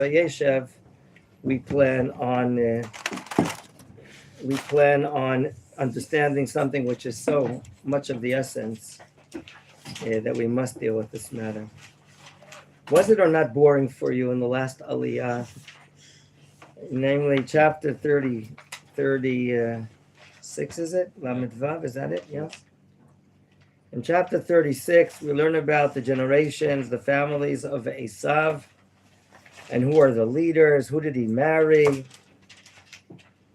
Vayishlach, we plan on understanding something which is so much of the essence that we must deal with this matter. Was it or not boring for you in the last Aliyah, namely chapter 36, is it? Lamed Vav, is that it? Yes. In chapter 36, we learn about the generations, the families of Esav, and who are the leaders, who did he marry,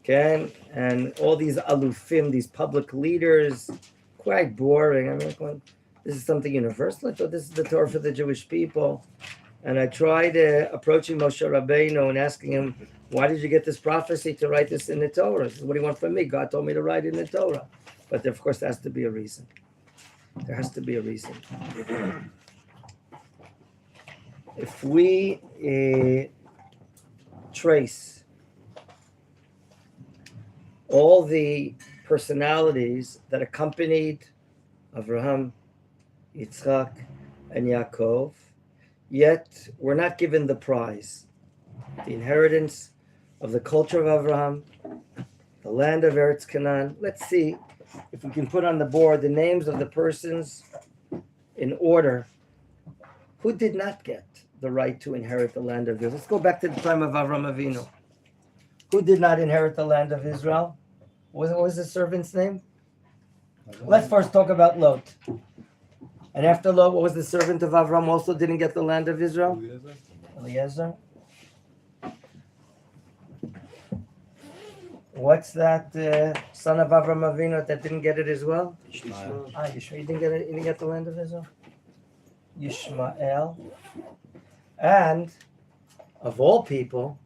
okay? And all these alufim, these public leaders, quite boring. I mean, this is something universal. I thought this is the Torah for the Jewish people. And I tried approaching Moshe Rabbeinu and asking him, why did you get this prophecy to write this in the Torah? What do you want from me? God told me to write it in the Torah. But there, of course, there has to be a reason. There has to be a reason. If we trace all the personalities that accompanied Avraham, Yitzchak, and Yaakov, yet we're not given the prize, the inheritance of the culture of Avraham, the land of Eretz Canaan. Let's see if we can put on the board the names of the persons in order who did not get the right to inherit the land of Israel. Let's go back to the time of Avraham Avinu. Who did not inherit the land of Israel? What was the servant's name? Let's first talk about Lot. And after Lot, what was the servant of Avraham also didn't get the land of Israel? Eliezer. What's that son of Avraham Avinu that didn't get it as well? Yishmael. Yishmael. He didn't get the land of Israel? Yishmael. And of all people,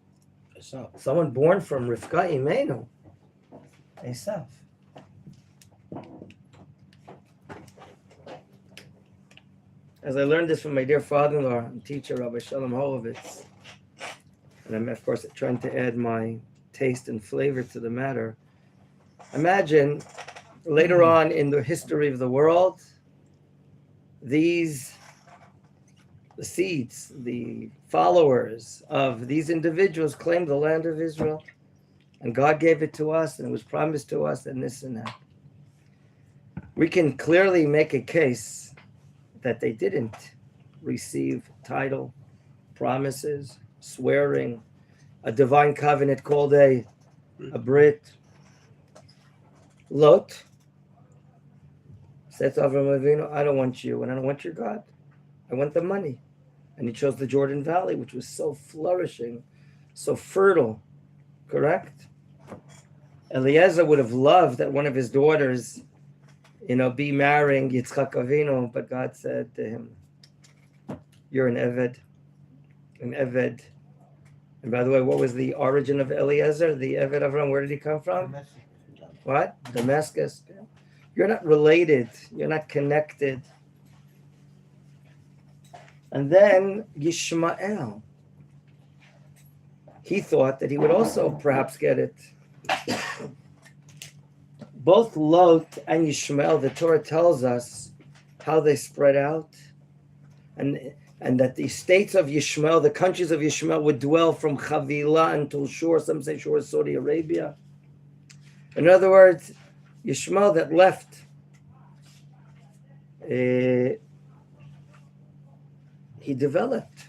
someone born from Rivka Imenu, Esav. As I learned this from my dear father-in-law and teacher, Rabbi Shalom Horovitz, and I'm, of course, trying to add my taste and flavor to the matter. Imagine later on in the history of the world, the seeds, the followers of these individuals claimed the land of Israel, and God gave it to us, and it was promised to us, and this and that. We can clearly make a case that they didn't receive title, promises, swearing, a divine covenant called a Brit. Lot said to Avraham Avinu, I don't want you, and I don't want your God. I want the money. And he chose the Jordan Valley, which was so flourishing, so fertile. Correct? Eliezer would have loved that one of his daughters, be marrying Yitzchak Avinu, but God said to him, you're an Eved. An Eved. And by the way, what was the origin of Eliezer, the Eved Avram? Where did he come from? What? Damascus. You're not related. You're not connected. And then Yishmael. He thought that he would also perhaps get it. Both Lot and Yishmael, the Torah tells us how they spread out. And that the states of Yishmael, the countries of Yishmael, would dwell from Havilah until Shur. Some say Shur is Saudi Arabia. In other words, Yishmael that left, he developed.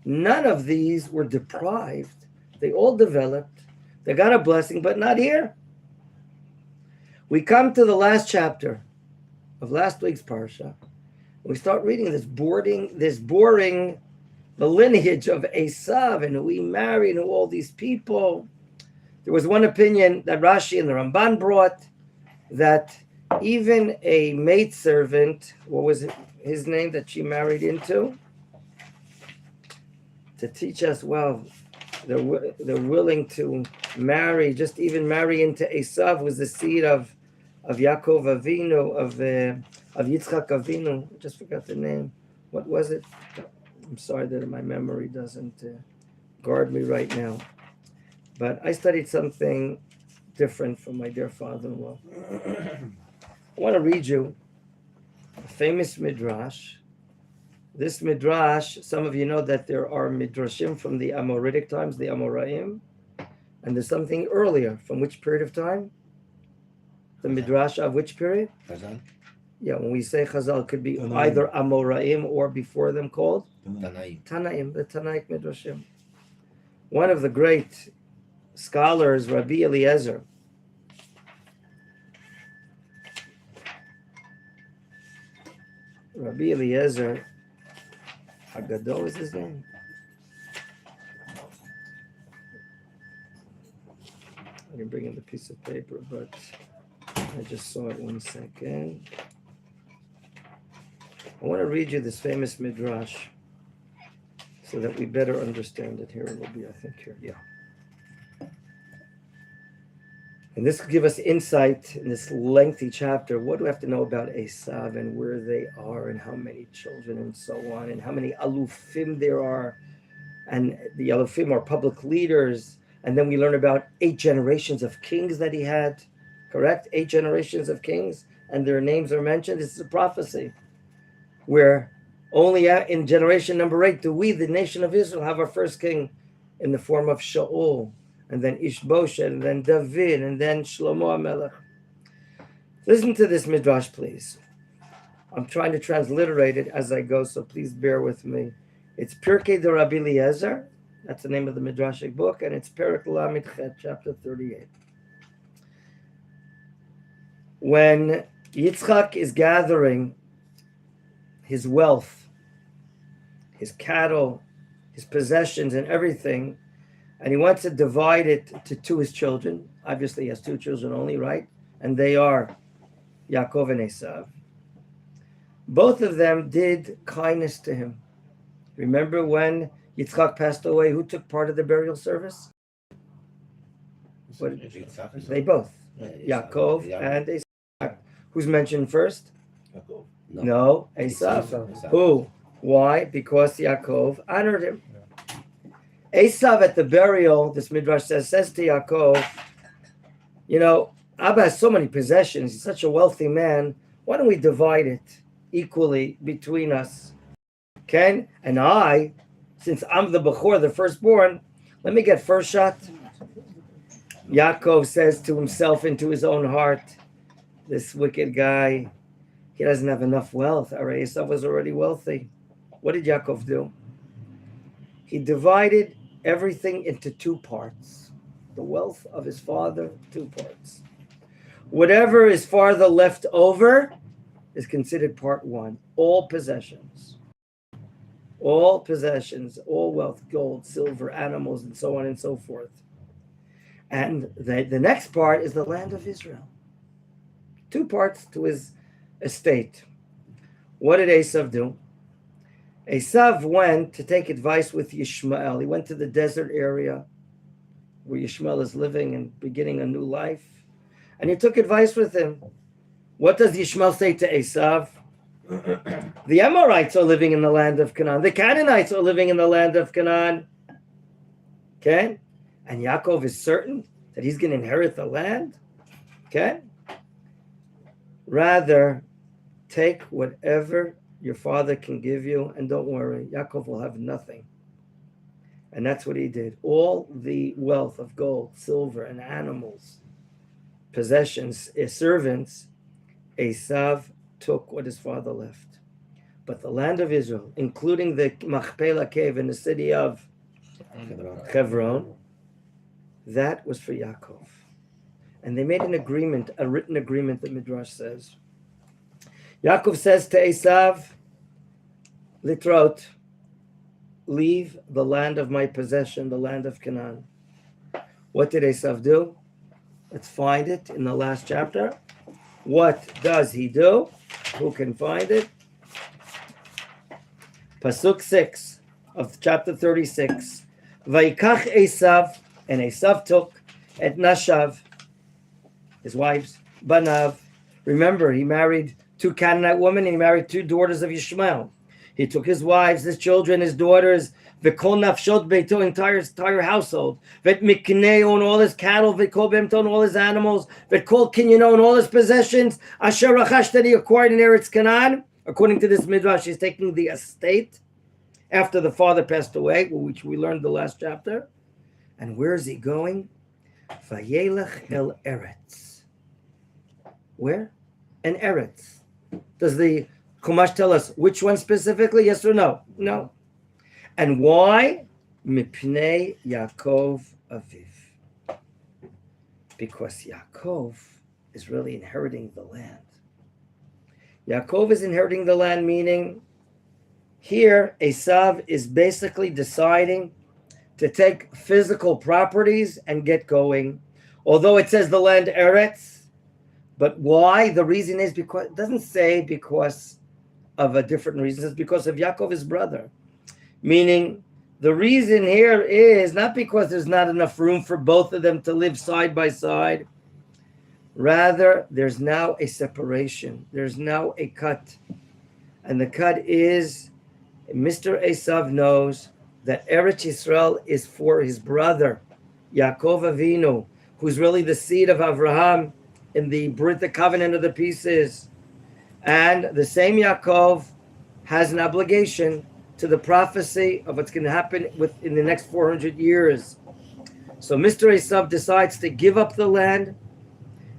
None of these were deprived. They all developed. They got a blessing, but not here. We come to the last chapter of last week's Parasha. We start reading this boring, the lineage of Esav and who he married and who all these people. There was one opinion that Rashi and the Ramban brought that even a maidservant, what was his name that she married into? To teach us, well, they're willing to marry, just even marry into Esav was the seed of Yaakov Avinu, of Yitzchak Avinu. I just forgot the name. What was it? I'm sorry that my memory doesn't guard me right now. But I studied something different from my dear father-in-law. I want to read you a famous midrash This midrash, some of you know that there are midrashim from the Amoritic times, the Amoraim, and there's something earlier. From which period of time? The midrash of which period? Chazal. Yeah, when we say Chazal, it could be either Amoraim or before them called Tanaim. the Tanaic midrashim. One of the great scholars, Rabbi Eliezer, Hagadol is his name. I can bring in the piece of paper, but I just saw it 1 second. I want to read you this famous midrash so that we better understand it. Here it will be, I think, here. Yeah. And this will give us insight in this lengthy chapter. What do we have to know about Esav and where they are and how many children and so on and how many alufim there are. And the alufim are public leaders. And then we learn about 8 generations of kings that he had. Correct? 8 generations of kings. And their names are mentioned. This is a prophecy where only in generation number 8 do we, the nation of Israel, have our first king in the form of Shaul. And then Ishbosheth, and then David, and then Shlomo HaMelech. Listen to this midrash, please. I'm trying to transliterate it as I go, so please bear with me. It's Pirkei de Rabbi Eliezer. That's the name of the midrashic book, and it's Perek Lamed Chet, chapter 38. When Yitzchak is gathering his wealth, his cattle, his possessions, and everything, and he wants to divide it to his children. Obviously, he has 2 children only, right? And they are Yaakov and Esav. Both of them did kindness to him. Remember when Yitzchak passed away, who took part of the burial service? They both. Yaakov and Esav. Who's mentioned first? Yaakov. No, Esav. Who? Why? Because Yaakov honored him. Esav at the burial, this midrash says to Yaakov, you know, Abba has so many possessions. He's such a wealthy man. Why don't we divide it equally between us? Okay? And I, since I'm the Bechor, the firstborn, let me get first shot. Yaakov says to himself into his own heart, this wicked guy, he doesn't have enough wealth. Esav was already wealthy. What did Yaakov do? He divided everything into 2 parts. The wealth of his father, 2 parts. Whatever is farther left over is considered part 1. All possessions. All possessions, all wealth, gold, silver, animals, and so on and so forth. And the next part is the land of Israel. 2 parts to his estate. What did Esav do? Esav went to take advice with Yishmael. He went to the desert area where Yishmael is living and beginning a new life. And he took advice with him. What does Yishmael say to Esav? The Amorites are living in the land of Canaan. The Canaanites are living in the land of Canaan. Okay? And Yaakov is certain that he's going to inherit the land. Okay? Rather, take whatever your father can give you, and don't worry, Yaakov will have nothing. And that's what he did. All the wealth of gold, silver, and animals, possessions, servants, Esav took what his father left. But the land of Israel, including the Machpelah cave in the city of Hebron, that was for Yaakov. And they made an agreement, a written agreement, the Midrash says. Yaakov says to Esav, Litrot, leave the land of my possession, the land of Canaan. What did Esav do? Let's find it in the last chapter. What does he do? Who can find it? Pasuk 6 of chapter 36. Vayikach Esav, and Esav took et Nashav, his wives, Banav. Remember, he married 2 Canaanite women, and he married 2 daughters of Yishmael. He took his wives, his children, his daughters, v'kol nafshot beito, entire household, v'et mikneo, and all his cattle, v'kol bemto, and all his animals, v'kol kinyano, and all his possessions, asher rachash, that he acquired in Eretz Canaan, According to this midrash, he's taking the estate after the father passed away, which we learned the last chapter. And where is he going? Vayelech el Eretz. Where? In Eretz. Does the Chumash tell us which one specifically? Yes or no? No. And why? Mipnei Yaakov Aviv. Because Yaakov is really inheriting the land. Yaakov is inheriting the land, meaning here Esav is basically deciding to take physical properties and get going. Although it says the land Eretz, but why? The reason is because it doesn't say because of a different reason. It's because of Yaakov, his brother. Meaning the reason here is not because there's not enough room for both of them to live side by side. Rather, there's now a separation. There's now a cut. And the cut is Mr. Esav knows that Eretz Yisrael is for his brother, Yaakov Avinu, who's really the seed of Avraham in the Brit, the covenant of the pieces. And the same Yaakov has an obligation to the prophecy of what's going to happen in the next 400 years. So Mr. Esav decides to give up the land.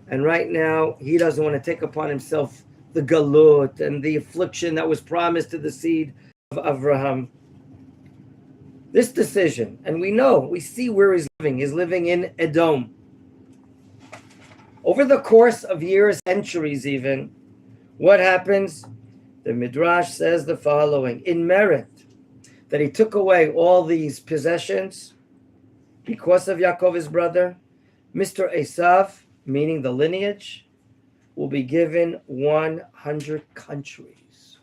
And right now, he doesn't want to take upon himself the galut and the affliction that was promised to the seed of Avraham. This decision, and we see where he's living. He's living in Edom. Over the course of years, centuries even, what happens? The Midrash says the following: in merit, that he took away all these possessions because of Yaakov, his brother, Mr. Esav, meaning the lineage, will be given 100 countries.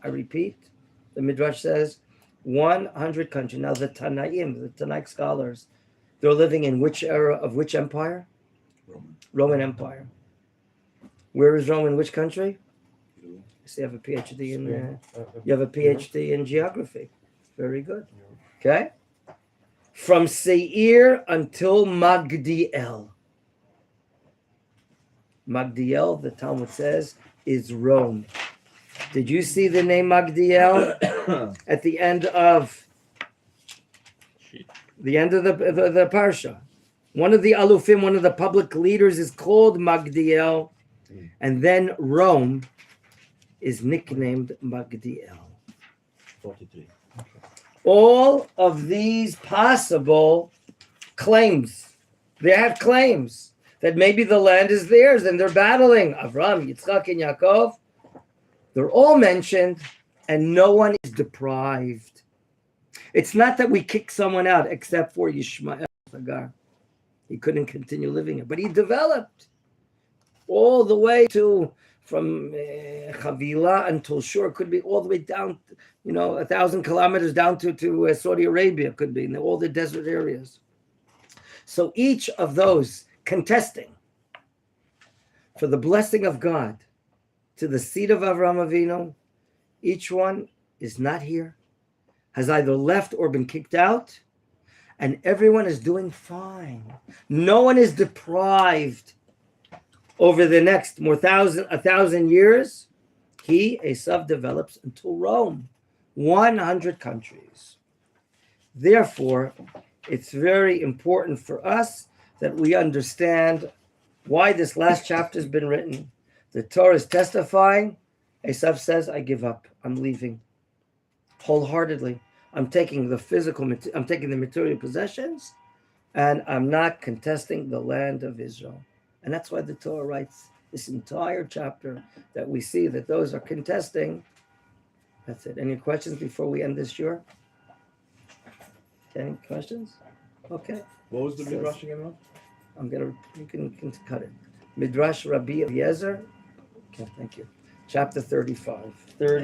I repeat, the Midrash says 100 countries. Now the Tanaim, the Tanaic scholars, they're living in which era of which empire? Roman Empire. Where is Rome in which country? You see, you have a PhD in you have a PhD in geography. Very good. Okay. From Seir until Magdiel. Magdiel, the Talmud says, is Rome. Did you see the name Magdiel at the end of the parsha? One of the alufim, one of the public leaders, is called Magdiel, and then Rome is nicknamed Magdiel. 43. Okay. All of these possible claims, they have claims that maybe the land is theirs, and they're battling Avram, Yitzchak, and Yaakov. They're all mentioned, and no one is deprived. It's not that we kick someone out, except for Yishmael Hagar. He couldn't continue living it, but he developed all the way to from Chavila until Shur, could be all the way down, 1,000 kilometers down to Saudi Arabia, could be in all the desert areas. So each of those contesting for the blessing of God to the seed of Avraham Avinu, each one is not here, has either left or been kicked out, and everyone is doing fine. No one is deprived. Over the next 1,000 years, Esav develops until Rome, 100 countries. Therefore, it's very important for us that we understand why this last chapter has been written. The Torah is testifying. Esav says, I give up. I'm leaving wholeheartedly. I'm taking the material possessions, and I'm not contesting the land of Israel. And that's why the Torah writes this entire chapter, that we see that those are contesting. That's it. Any questions before we end this year? Any questions? Okay. What was the Midrash again? You can cut it. Midrash Rabbi Eliezer. Okay, thank you. Chapter 35.